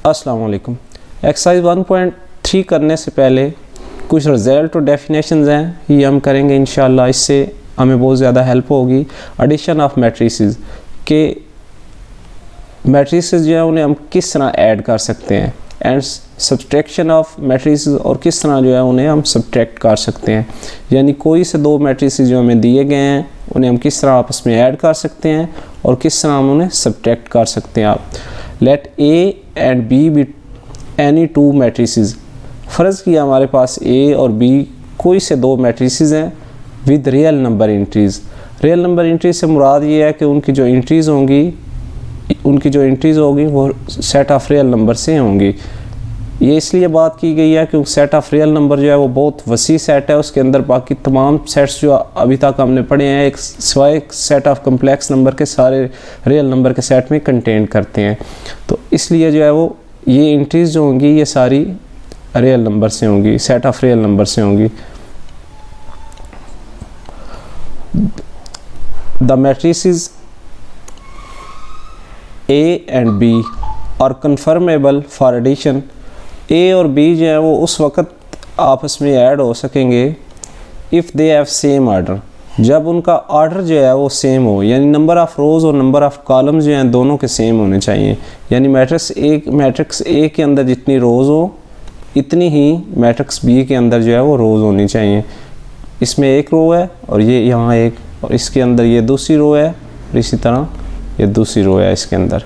अस्सलाम वालेकुम। एक्सरसाइज 1.3 करने से पहले कुछ रिजल्ट और डेफिनेशंस हैं, ये हम करेंगे इंशाल्लाह। इससे हमें बहुत ज़्यादा हेल्प होगी। एडिशन ऑफ मैट्रिसेस के मैट्रिसेस जो है उन्हें हम किस तरह ऐड कर सकते हैं, एंड सब्सट्रैक्शन ऑफ मैट्रिसेस और किस तरह जो है उन्हें हम सब्ट्रैक्ट कर सकते हैं। यानी कोई से दो मैट्रिसेस जो हमें दिए गए हैं उन्हें हम किस तरह आपस में ऐड कर सकते हैं और किस तरह हम उन्हें सब्ट्रैक्ट कर सकते हैं। आप let A and B be any two matrices. फ़र्ज़ किया हमारे पास ए और बी कोई से दो मैट्रिसेस हैं with real number entries. Real number entries से मुराद ये है कि उनकी जो एंट्रीज़ होंगी वो सेट ऑफ रियल नंबर से होंगी। ये इसलिए बात की गई है क्योंकि सेट ऑफ रियल नंबर जो है वो बहुत वसी सेट है। उसके अंदर बाकी तमाम सेट्स जो अभी तक हमने पढ़े हैं एक सिवाय सेट ऑफ कम्प्लेक्स नंबर के सारे रियल नंबर के सेट में कंटेन करते हैं। तो इसलिए जो है वो ये एंट्रीज जो होंगी ये सारी रियल नंबर से होंगी, सेट ऑफ रियल नंबर से होंगी। The matrices A and B are conformable for addition. A और बी जो है वो उस वक़्त आपस में ऐड हो सकेंगे if they have same order, जब उनका आर्डर जो है वो सेम हो। यानी नंबर ऑफ़ रोज़ और नंबर ऑफ़ कॉलम्स जो हैं दोनों के सेम होने चाहिए। यानी मैट्रिक्स ए के अंदर जितनी रोज़ हो इतनी ही मैट्रिक्स बी के अंदर जो है वो रोज़ होनी चाहिए। इसमें एक रो है और ये यहाँ एक, और इसके अंदर ये दूसरी रो है और इसी तरह ये दूसरी रो है इसके अंदर।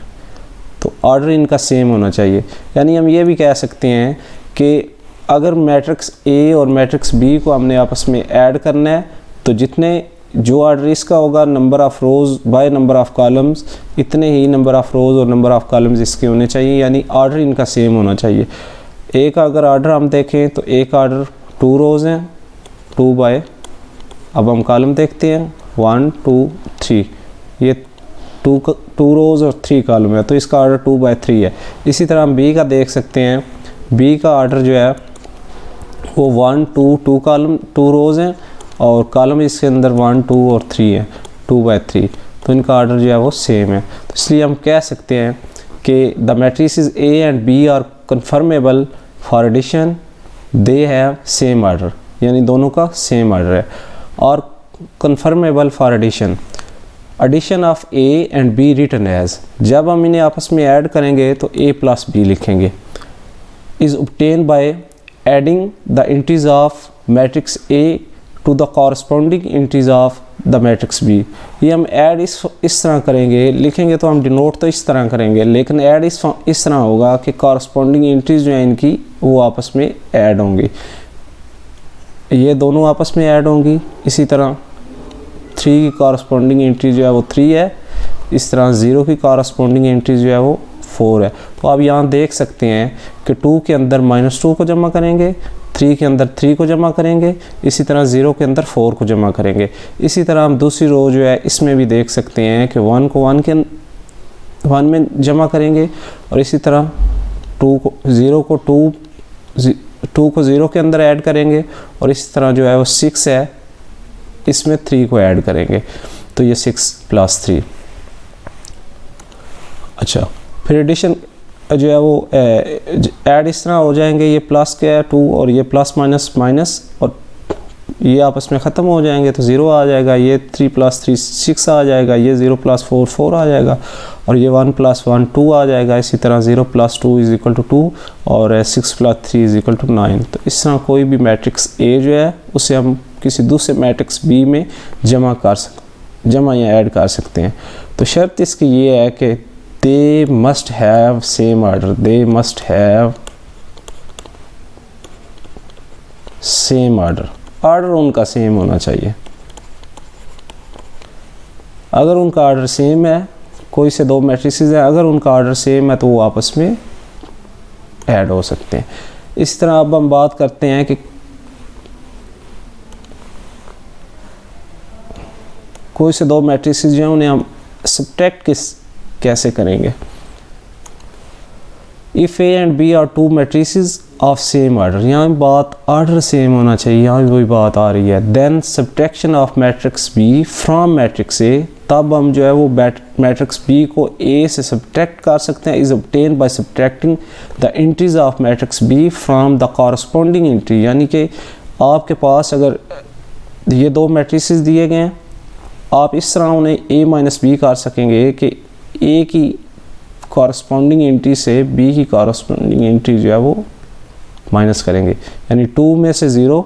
तो ऑर्डर इनका सेम होना चाहिए। यानी हम ये भी कह सकते हैं कि अगर मैट्रिक्स ए और मैट्रिक्स बी को हमने आपस में ऐड करना है तो जितने जो ऑर्डर इसका होगा number of rows by number of columns, इतने ही नंबर ऑफ़ रोज़ और नंबर ऑफ़ कॉलम्स इसके होने चाहिए। यानी ऑर्डर इनका सेम होना चाहिए। ए का अगर ऑर्डर हम देखें तो ए का ऑर्डर 2 रोज़ हैं 2 बाय, अब हम कॉलम देखते हैं 1 2 3, ये 2 रोज़ और 3 कॉलम है तो इसका ऑर्डर 2 बाय 3 है। इसी तरह हम बी का देख सकते हैं। बी का ऑर्डर जो है वो 1 2 कॉलम 2 रोज़ हैं और कॉलम इसके अंदर 1 2 और 3 है 2 बाय 3, तो इनका ऑर्डर जो है वो सेम है। तो इसलिए हम कह सकते हैं कि the matrices A and B are conformable for addition, they have same order, यानी दोनों का सेम ऑर्डर है। और conformable for addition, addition of A and B written as, जब हम इन्हें आपस में ऐड करेंगे तो ए प्लस बी लिखेंगे। Is obtain by adding the entries of matrix A to the corresponding entries of the matrix B. ये हम ऐड इस तरह करेंगे, लिखेंगे तो हम डिनोट तो इस तरह करेंगे, लेकिन ऐड इस तरह होगा कि कॉरस्पॉन्डिंग एंट्रीज जो है इनकी वो आपस में ऐड होंगी। ये दोनों आपस में ऐड होंगी। इसी तरह 3 की कॉरस्पॉन्डिंग एंट्री जो है वो 3 है। इस तरह 0 की कॉरस्पॉन्डिंग एंट्री जो है वो 4 है। तो आप यहाँ देख सकते हैं कि 2 के अंदर -2 को जमा करेंगे, 3 के अंदर 3 को जमा करेंगे, इसी तरह 0 के अंदर 4 को जमा करेंगे। इसी तरह हम दूसरी रो जो है इसमें भी देख सकते हैं कि 1 को 1 में जमा करेंगे और इसी तरह 2 को 0 को 0 के अंदर ऐड करेंगे और इसी तरह जो है वो 6 है इसमें 3 को ऐड करेंगे, तो ये 6 + 3। अच्छा, फिर एडिशन जो है वो ऐड इस तरह हो जाएंगे। ये प्लस क्या है 2 और ये प्लस माइनस माइनस और ये आपस में ख़त्म हो जाएंगे तो 0 आ जाएगा। ये 3 + 3 6 आ जाएगा, ये 0 + 4 4 आ जाएगा और ये 1 + 1 2 आ जाएगा। इसी तरह 0 + 2 = 2 और 6 + 3 = 9। तो इस तरह कोई भी मैट्रिक्स ए जो है उसे हम किसी दूसरे मैट्रिक्स बी में जमा या ऐड कर सकते हैं। तो शर्त इसकी ये है कि they must have same order, they must have same order, order उनका सेम होना चाहिए। अगर उनका ऑर्डर सेम है, कोई से दो मैट्रिसेस हैं, अगर उनका ऑर्डर सेम है तो वो आपस में ऐड हो सकते हैं। इस तरह अब हम बात करते हैं कि कोई से दो मैट्रिसेस जो हैं उन्हें हम सब्ट्रैक्ट कैसे करेंगे। If A and B are 2 matrices of same order, यहाँ बात ऑर्डर सेम होना चाहिए, यहाँ भी वही बात आ रही है। Then subtraction of matrix B from matrix A, तब हम जो है वो मैट्रिक्स बी को ए से सब्ट्रैक्ट कर सकते हैं। Is obtain by subtracting the entries of matrix B from the corresponding entry. यानी कि आपके पास अगर ये दो मैट्रिसेस दिए गए हैं, आप इस तरह उन्हें ए माइनस बी कर सकेंगे कि ए की कॉरस्पॉन्डिंग एंट्री से बी की कॉरस्पॉन्डिंग एंट्री जो है वो माइनस करेंगे। यानी 2 में से 0,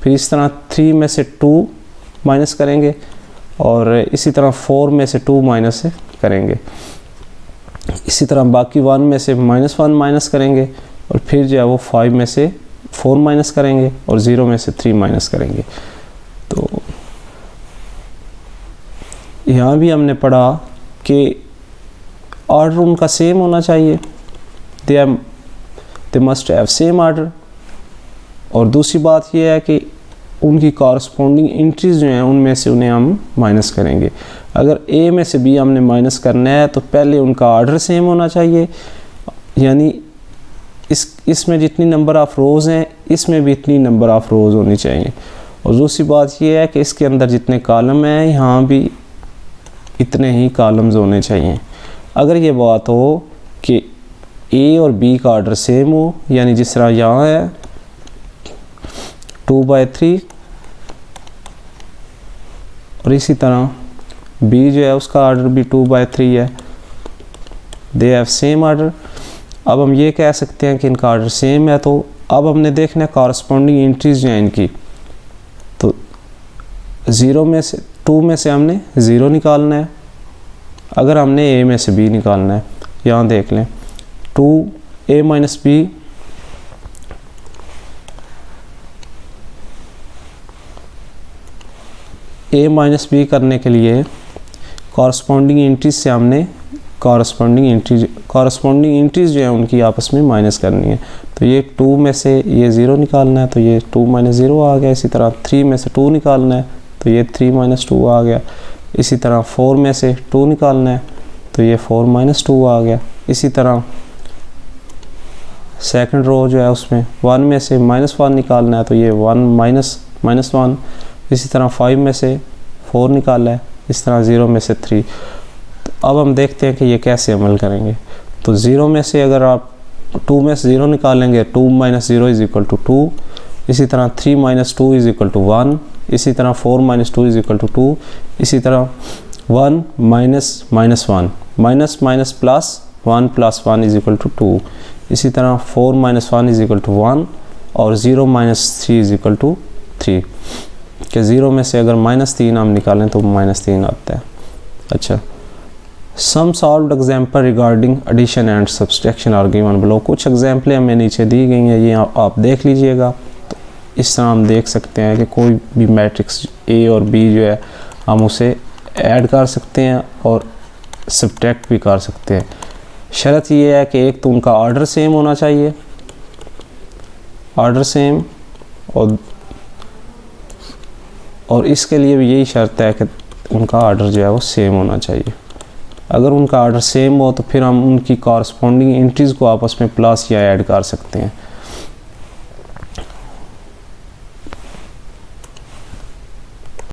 फिर इस तरह 3 में से 2 माइनस करेंगे और इसी तरह 4 में से 2 माइनस करेंगे। इसी तरह बाकी 1 में से -1 माइनस करेंगे और फिर जो है वो 5 में से 4 माइनस करेंगे और 0 में से 3 माइनस करेंगे। तो यहाँ भी हमने पढ़ा कि ऑर्डर उनका सेम होना चाहिए, they must have same order. और दूसरी बात यह है कि उनकी कॉरस्पॉन्डिंग एंट्रीज जो हैं उनमें से उन्हें हम माइनस करेंगे। अगर ए में से बी हमने माइनस करना है तो पहले उनका ऑर्डर सेम होना चाहिए, यानी इसमें जितनी नंबर ऑफ़ रोज़ हैं इसमें भी इतनी नंबर ऑफ़ रोज़ होनी चाहिए। और दूसरी बात यह है कि इसके अंदर जितने कॉलम हैं यहाँ भी इतने ही कॉलम्स होने चाहिए। अगर ये बात हो कि ए और बी का ऑर्डर सेम हो, यानी जिस तरह यहाँ है 2/3 और इसी तरह बी जो है उसका ऑर्डर भी 2/3 है, दे हैव सेम ऑर्डर। अब हम ये कह सकते हैं कि इनका ऑर्डर सेम है। तो अब हमने देखना है कॉरस्पॉन्डिंग एंट्रीज जो हैं इनकी। तो 2 में से हमने 0 निकालना है। अगर हमने ए में से बी निकालना है, यहाँ देख लें 2a माइनस बी ए माइनस बी करने के लिए कॉरस्पॉन्डिंग एंट्रीज से हमने कॉरस्पॉन्डिंग एंट्रीज जो है उनकी आपस में माइनस करनी है। तो ये 2 में से ये 0 निकालना है तो ये 2 - 0 आ गया। इसी तरह 3 में से 2 निकालना है तो ये 3 - 2 आ गया। इसी तरह 4 में से 2 निकालना है तो ये 4 - 2 आ गया। इसी तरह सेकंड रो जो है उसमें 1 में से -1 निकालना है तो ये 1 - -1। इसी तरह 5 में से 4 निकाला है, इस तरह 0 में से 3। तो अब हम देखते हैं कि ये कैसे अमल करेंगे। तो 0 में से अगर आप 2 में से 0 निकालेंगे 2 - 0 = 2। इसी तरह 3 - 2 = 1। इसी तरह 4 - 2 = 2। इसी तरह 1 - -1 माइनस प्लस 1 + 1 = 2। इसी तरह 4 - 1 = 1 और 0 - 3 = 3 कि 0 में से अगर -3 हम निकालें तो -3 आता है। अच्छा, some solved example regarding addition and subtraction are given below. कुछ एग्जाम्पलें हमें नीचे दी गई हैं, ये आप देख लीजिएगा। तो इस तरह हम देख सकते हैं कि कोई भी मैट्रिक्स ए और बी जो है हम उसे ऐड कर सकते हैं और सब्ट्रैक्ट भी कर सकते हैं। शर्त ये है कि एक तो उनका ऑर्डर सेम होना चाहिए, ऑर्डर सेम, और इसके लिए भी यही शर्त है कि उनका ऑर्डर जो है वो सेम होना चाहिए। अगर उनका ऑर्डर सेम हो तो फिर हम उनकी कॉरस्पॉन्डिंग एंट्रीज़ को आपस में प्लस या ऐड कर सकते हैं।